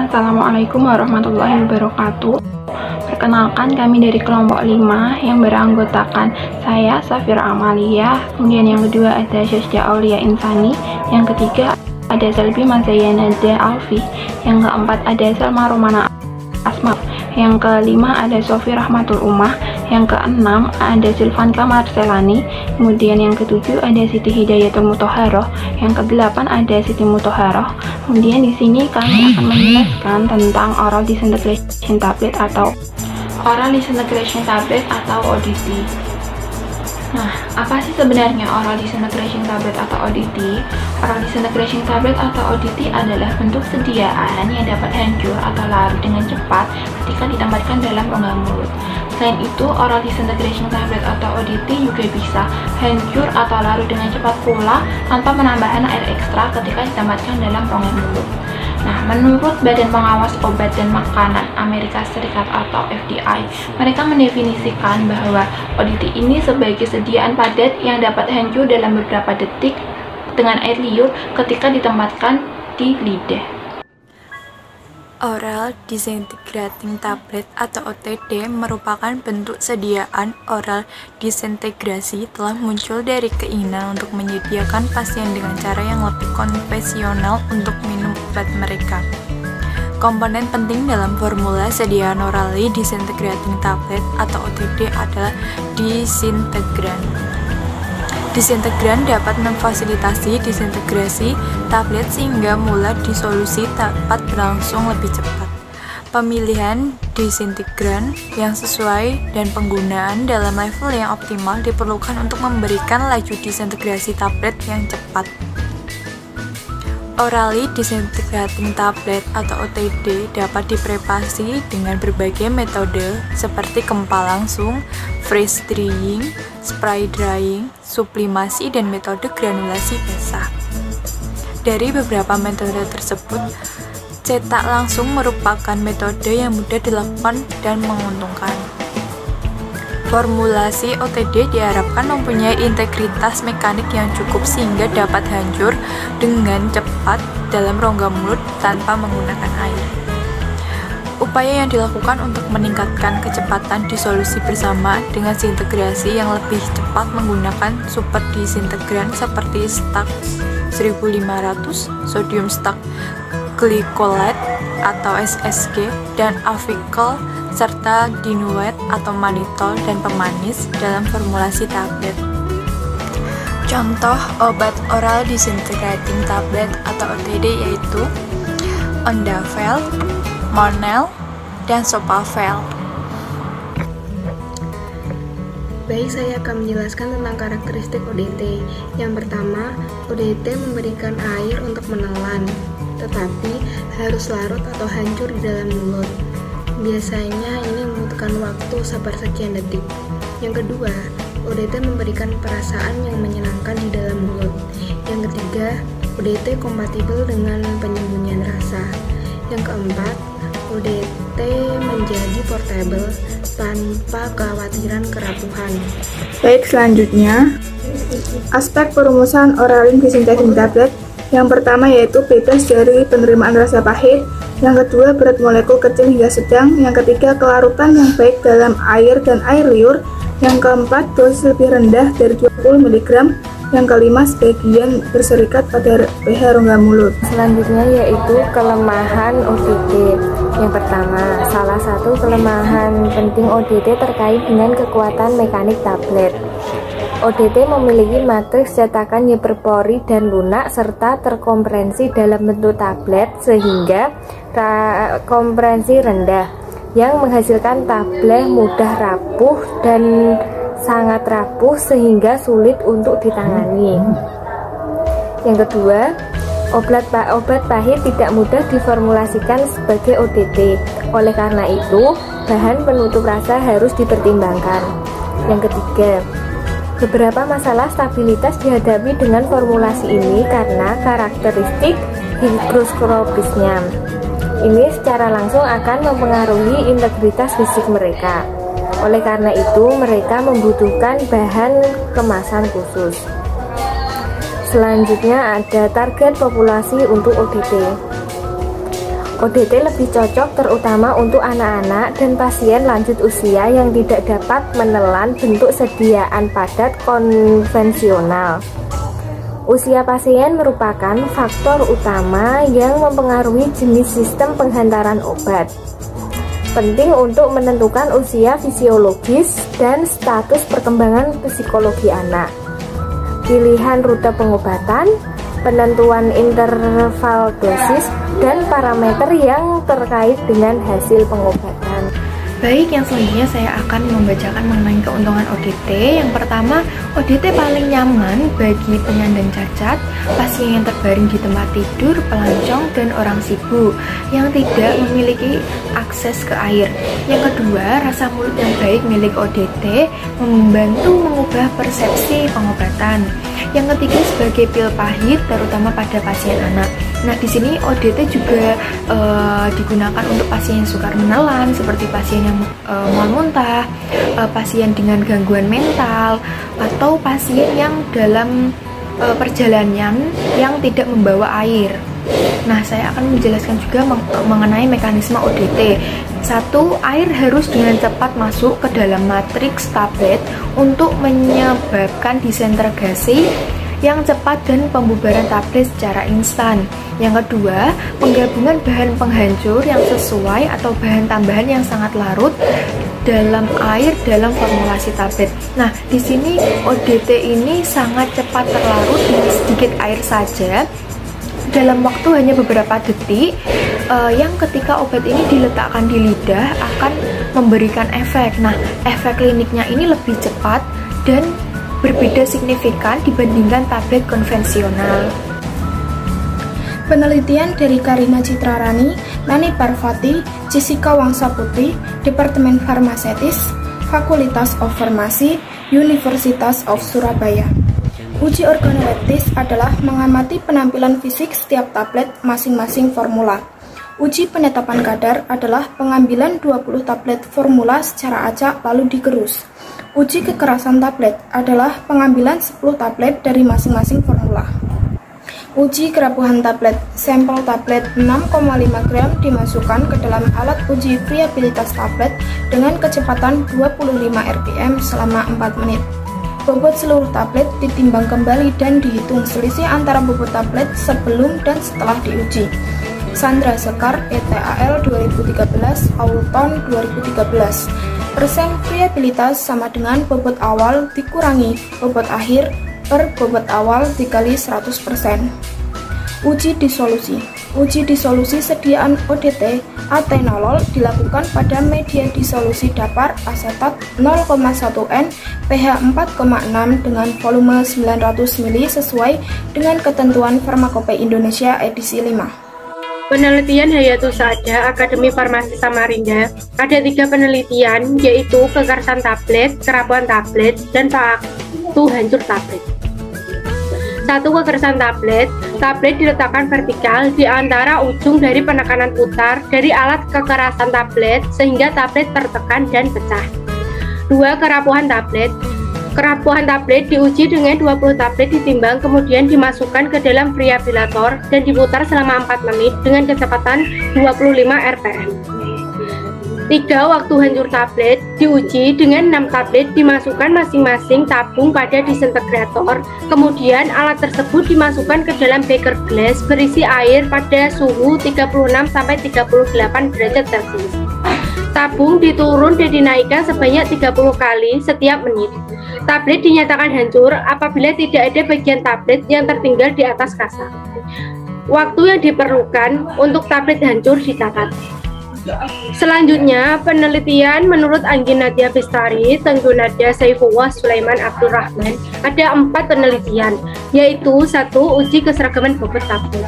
Assalamualaikum warahmatullahi wabarakatuh. Perkenalkan, kami dari kelompok 5 yang beranggotakan saya, Safira Amalia. Kemudian yang kedua ada Syazda Aulia Insani. Yang ketiga ada Selby Mazayanada Alfi. Yang keempat ada Salma Romana Asma. Yang kelima ada Sofi Rahmatul Umah. Yang keenam ada Silvanka Marcelani. Kemudian yang ketujuh ada Siti Hidayatul Mutahharoh. Yang kedelapan ada Siti Mutahharoh. Kemudian di sini kami akan menjelaskan tentang oral disintegration tablet atau ODT. Nah, apa sih sebenarnya oral disintegration tablet atau ODT? Oral disintegration tablet atau ODT adalah bentuk sediaan yang dapat hancur atau larut dengan cepat ketika ditempatkan dalam rongga mulut. Selain itu, oral disintegration tablet atau ODT juga bisa hancur atau larut dengan cepat pula tanpa penambahan air ekstra ketika ditempatkan dalam rongga mulut. Nah, menurut Badan Pengawas Obat dan Makanan Amerika Serikat atau FDA, mereka mendefinisikan bahwa ODT ini sebagai sediaan padat yang dapat hancur dalam beberapa detik dengan air liur ketika ditempatkan di lidah. Oral Disintegrating Tablet atau OTT merupakan bentuk sediaan oral disintegrasi telah muncul dari keinginan untuk menyediakan pasien dengan cara yang lebih konvensional untuk minum obat mereka. Komponen penting dalam formula sediaan orally disintegrating tablet atau OTT adalah disintegran. Disintegran dapat memfasilitasi disintegrasi tablet sehingga mula disolusi dapat berlangsung lebih cepat. Pemilihan disintegran yang sesuai dan penggunaan dalam level yang optimal diperlukan untuk memberikan laju disintegrasi tablet yang cepat. Orally disintegrating tablet atau OTT dapat dipreparasi dengan berbagai metode seperti kempal langsung, freeze drying, spray drying, sublimasi, dan metode granulasi basah. Dari beberapa metode tersebut, cetak langsung merupakan metode yang mudah dilakukan dan menguntungkan. Formulasi OTT diharapkan mempunyai integritas mekanik yang cukup sehingga dapat hancur dengan cepat dalam rongga mulut tanpa menggunakan air. Upaya yang dilakukan untuk meningkatkan kecepatan disolusi bersama dengan disintegrasi yang lebih cepat menggunakan super disintegran seperti Stax 1500, sodium Stax glycolate atau SSG, dan Avical serta dinuet atau manitol dan pemanis dalam formulasi tablet. Contoh obat oral disintegrating tablet atau OTT yaitu Ondavel, Monel, dan Sopavel. Baik, saya akan menjelaskan tentang karakteristik ODT. Yang pertama, ODT memberikan air untuk menelan, tetapi harus larut atau hancur di dalam mulut. Biasanya ini membutuhkan waktu sekian detik. Yang kedua, ODT memberikan perasaan yang menyenangkan di dalam mulut. Yang ketiga, ODT kompatibel dengan penyembunyian rasa. Yang keempat, ODT menjadi portable tanpa kekhawatiran kerapuhan. Baik, selanjutnya aspek perumusan oral disintegrating tablet. Yang pertama yaitu bebas dari penerimaan rasa pahit. Yang kedua, berat molekul kecil hingga sedang. Yang ketiga, kelarutan yang baik dalam air dan air liur. Yang keempat, dosis lebih rendah dari 20 mg. Yang kelima, sebagian berserikat pada pH rongga mulut. Selanjutnya yaitu kelemahan ODT. Yang pertama, salah satu kelemahan penting ODT terkait dengan kekuatan mekanik tablet. ODT memiliki matriks cetakan hiperpori dan lunak serta terkompresi dalam bentuk tablet sehingga kompresi rendah yang menghasilkan tablet mudah rapuh dan sangat rapuh sehingga sulit untuk ditangani. Yang kedua, obat pahit tidak mudah diformulasikan sebagai ODT. Oleh karena itu, bahan penutup rasa harus dipertimbangkan. Yang ketiga, beberapa masalah stabilitas dihadapi dengan formulasi ini karena karakteristik higroskropisnya. Ini secara langsung akan mempengaruhi integritas fisik mereka. Oleh karena itu, mereka membutuhkan bahan kemasan khusus. Selanjutnya ada target populasi untuk ODT. ODT lebih cocok terutama untuk anak-anak dan pasien lanjut usia yang tidak dapat menelan bentuk sediaan padat konvensional. Usia pasien merupakan faktor utama yang mempengaruhi jenis sistem penghantaran obat. Penting untuk menentukan usia fisiologis dan status perkembangan psikologi anak. Pilihan rute pengobatan, penentuan interval dosis, dan parameter yang terkait dengan hasil pengobatan. Baik, yang selanjutnya saya akan membacakan mengenai keuntungan ODT. Yang pertama, ODT paling nyaman bagi penyandang cacat, pasien yang terbaring di tempat tidur, pelancong, dan orang sibuk yang tidak memiliki akses ke air. Yang kedua, rasa mulut yang baik milik ODT membantu mengubah persepsi pengobatan. Yang ketiga, sebagai pil pahit, terutama pada pasien anak. Nah, di sini ODT juga digunakan untuk pasien yang sukar menelan, seperti pasien yang mual muntah, pasien dengan gangguan mental, atau pasien yang dalam perjalanan yang tidak membawa air. Nah, saya akan menjelaskan juga mengenai mekanisme ODT. 1. Air harus dengan cepat masuk ke dalam matriks tablet untuk menyebabkan disintegrasi yang cepat dan pembubaran tablet secara instan. Yang kedua, penggabungan bahan penghancur yang sesuai atau bahan tambahan yang sangat larut dalam air dalam formulasi tablet. Nah, di sini ODT ini sangat cepat terlarut dengan sedikit air saja dalam waktu hanya beberapa detik, yang ketika obat ini diletakkan di lidah akan memberikan efek. Nah, efek kliniknya ini lebih cepat dan berbeda signifikan dibandingkan tablet konvensional. Penelitian dari Karina Citrarani, Nani Parvati, Jessica Wangsaputi, Departemen Farmasetis, Fakultas of Farmasi, Universitas of Surabaya. Uji organoleptis adalah mengamati penampilan fisik setiap tablet masing-masing formula. Uji penetapan kadar adalah pengambilan 20 tablet formula secara acak lalu digerus. Uji kekerasan tablet adalah pengambilan 10 tablet dari masing-masing formula. Uji kerapuhan tablet, sampel tablet 6,5 gram dimasukkan ke dalam alat uji friabilitas tablet dengan kecepatan 25 rpm selama 4 menit. Bobot seluruh tablet ditimbang kembali dan dihitung selisih antara bobot tablet sebelum dan setelah diuji. Sandra Sekar, ETAL 2013, Aulton 2013. Persen friabilitas sama dengan bobot awal dikurangi bobot akhir per bobot awal dikali 100%. Uji disolusi. Uji disolusi sediaan ODT atenolol dilakukan pada media disolusi dapar asetat 0,1 N pH 4,6 dengan volume 900 ml sesuai dengan ketentuan Farmakope Indonesia edisi 5. Penelitian Hayatus Saada Akademi Farmasi Samarinda ada 3 penelitian, yaitu kekerasan tablet, kerapuhan tablet, dan waktu hancur tablet. 1. Kekerasan tablet. Tablet diletakkan vertikal di antara ujung dari penekanan putar dari alat kekerasan tablet sehingga tablet tertekan dan pecah. 2. Kerapuhan tablet. Kerapuhan tablet diuji dengan 20 tablet ditimbang kemudian dimasukkan ke dalam friabilator dan diputar selama 4 menit dengan kecepatan 25 rpm. 3. Waktu hancur tablet diuji dengan 6 tablet dimasukkan masing-masing tabung pada disintegrator, kemudian alat tersebut dimasukkan ke dalam beker gelas berisi air pada suhu 36-38 derajat Celcius. Tabung diturun dan dinaikkan sebanyak 30 kali setiap menit. Tablet dinyatakan hancur apabila tidak ada bagian tablet yang tertinggal di atas kasa. Waktu yang diperlukan untuk tablet hancur dicatat. Selanjutnya, penelitian menurut Anggi Nadia Bestari, Tengku Nadia Saifullah Sulaiman Abdurrahman, ada 4 penelitian, yaitu 1. Uji keseragaman bobot tablet.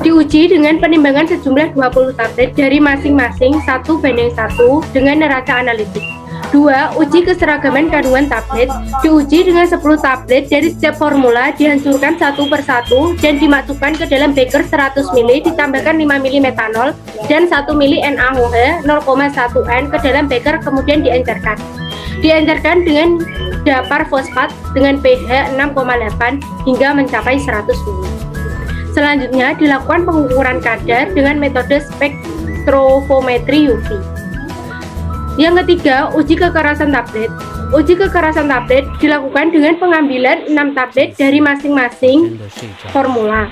Diuji dengan penimbangan sejumlah 20 tablet dari masing-masing 1:1 dengan neraca analitik. 2. Uji keseragaman kandungan tablet. Diuji dengan 10 tablet dari setiap formula dihancurkan satu persatu dan dimasukkan ke dalam beker 100 ml ditambahkan 5 ml metanol dan 1 ml NaOH 0,1 N ke dalam beker kemudian diencerkan. Diencerkan dengan dapar fosfat dengan pH 6,8 hingga mencapai 100 ml. Selanjutnya dilakukan pengukuran kadar dengan metode spektrofometri UV. Yang ketiga, uji kekerasan tablet. Uji kekerasan tablet dilakukan dengan pengambilan 6 tablet dari masing-masing formula.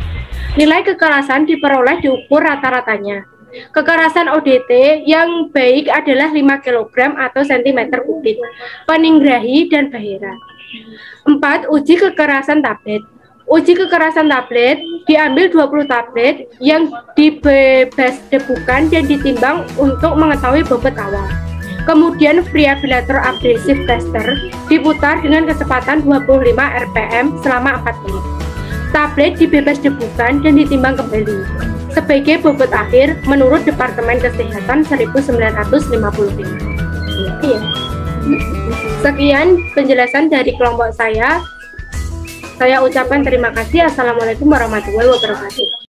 Nilai kekerasan diperoleh diukur rata-ratanya. Kekerasan ODT yang baik adalah 5 kg atau cm3, Paninggrahi dan Bahera. 4. Uji kekerasan tablet. Uji kekerasan tablet diambil 20 tablet yang dibebas debukan dan ditimbang untuk mengetahui bobot awal. Kemudian variabilator abrasif tester diputar dengan kecepatan 25 rpm selama 4 menit. Tablet dibebas debukan dan ditimbang kembali sebagai bobot akhir menurut Departemen Kesehatan 1955. Iya. Sekian penjelasan dari kelompok saya. Saya ucapkan terima kasih. Assalamualaikum warahmatullahi wabarakatuh.